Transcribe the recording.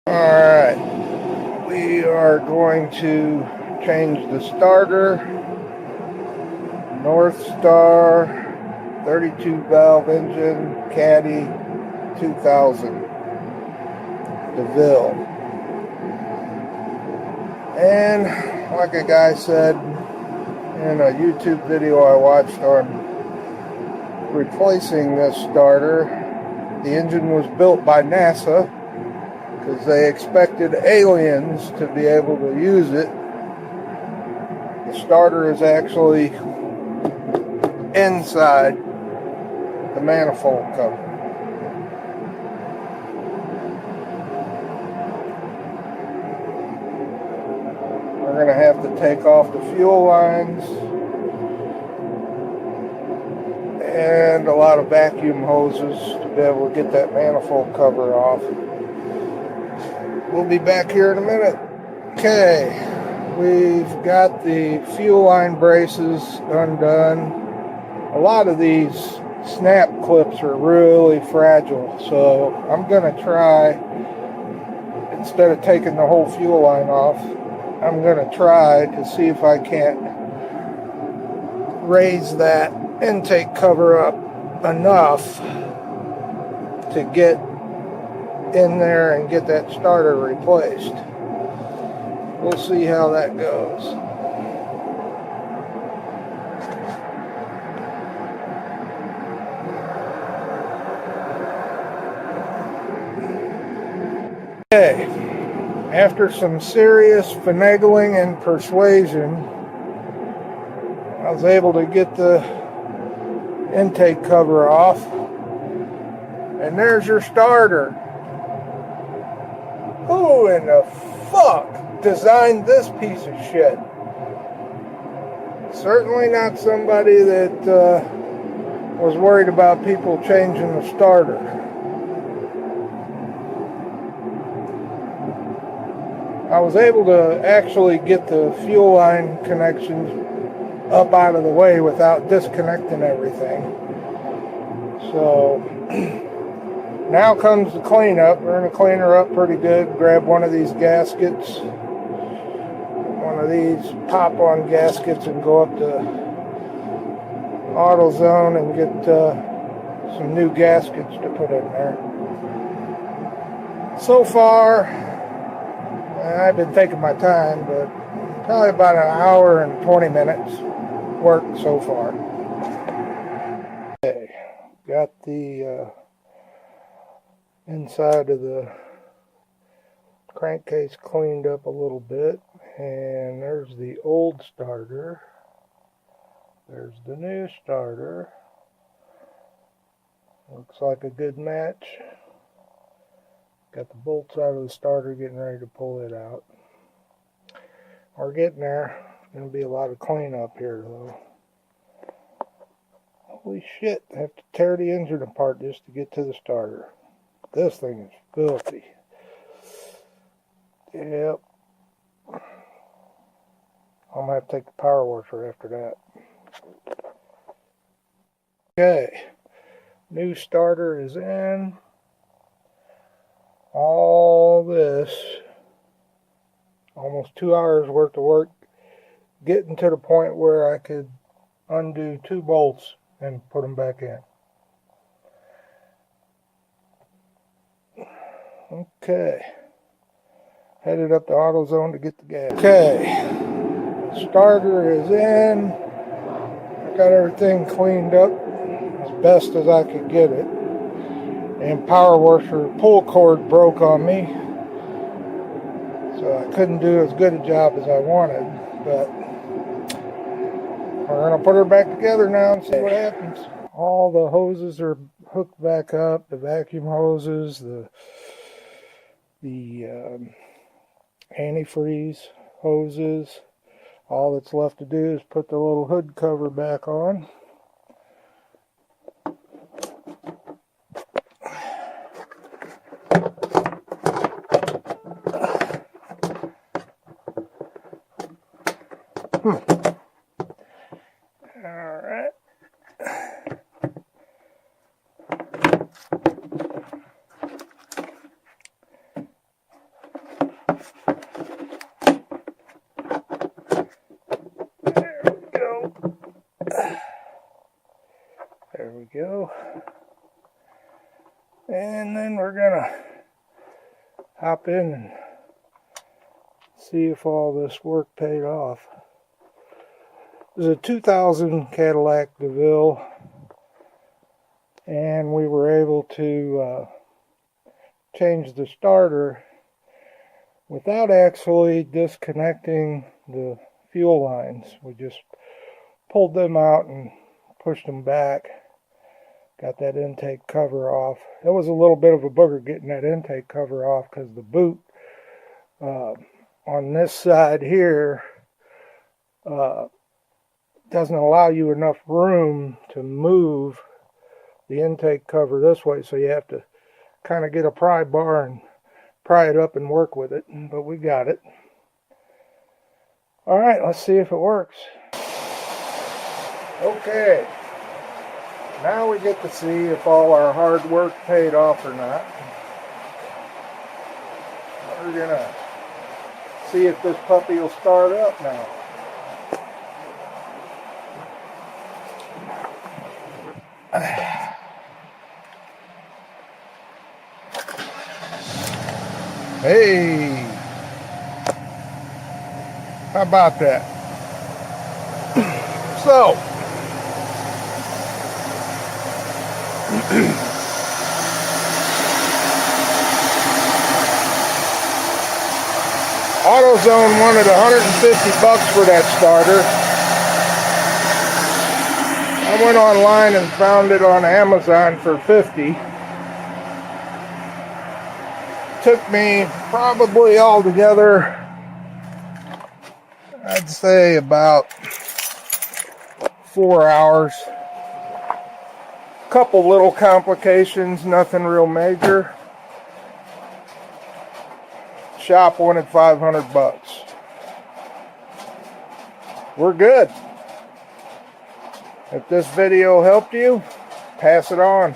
Alright, we are going to change the starter. North Star 32 valve engine, Caddy 2000 DeVille. And like a guy said in a YouTube video I watched on replacing this starter, the engine was built by NASA because they expected aliens to be able to use it. The starter is actually inside the manifold cover. We're going to have to take off the fuel lines and a lot of vacuum hoses to be able to get that manifold cover off. We'll be back here in a minute. Okay, we've got the fuel line braces undone. A lot of these snap clips are really fragile, so I'm going to try, instead of taking the whole fuel line off, I'm going to try to see if I can't raise that intake cover up enough to get in there and get that starter replaced. We'll see how that goes. Okay, after some serious finagling and persuasion, I was able to get the intake cover off, and there's your starter. Who in the fuck designed this piece of shit? Certainly not somebody that was worried about people changing the starter. I was able to actually get the fuel line connections up out of the way without disconnecting everything. So now comes the cleanup. We're going to clean her up pretty good. Grab one of these gaskets, one of these pop-on gaskets, and go up to AutoZone and get some new gaskets to put in there. So far, I've been taking my time, but probably about an hour and 20 minutes work so far. Okay, got the inside of the crankcase cleaned up a little bit, and there's the old starter. There's the new starter. Looks like a good match. Got the bolts out of the starter, getting ready to pull it out. We're getting there. It's going to be a lot of cleanup here, though. Holy shit, I have to tear the engine apart just to get to the starter. This thing is filthy. Yep. I'm going to have to take the power washer after that. Okay. New starter is in. All this, almost 2 hours worth of work, getting to the point where I could undo 2 bolts and put them back in. Okay, headed up to AutoZone to get the gas. Okay, the starter is in. I got everything cleaned up as best as I could get it. And power washer pull cord broke on me, so I couldn't do as good a job as I wanted, but we're going to put her back together now and see what happens. All the hoses are hooked back up, the vacuum hoses, the antifreeze hoses. All that's left to do is put the little hood cover back on. Alright. There we go. There we go. And then we're gonna hop in and see if all this work paid off. This is a 2000 Cadillac Deville, and we were able to change the starter without actually disconnecting the fuel lines. We just pulled them out and pushed them back. Got that intake cover off. It was a little bit of a booger getting that intake cover off because the boot on this side here doesn't allow you enough room to move the intake cover this way, so you have to kind of get a pry bar and pry it up and work with it, but we got it. All right, let's see if it works. Okay, now we get to see if all our hard work paid off or not. We're gonna see if this puppy will start up now. Hey, how about that? So, AutoZone wanted $150 for that starter. I went online and found it on Amazon for $50. Took me probably altogether, I'd say about 4 hours. Couple little complications, nothing real major. Shop wanted $500. We're good. If this video helped you, pass it on.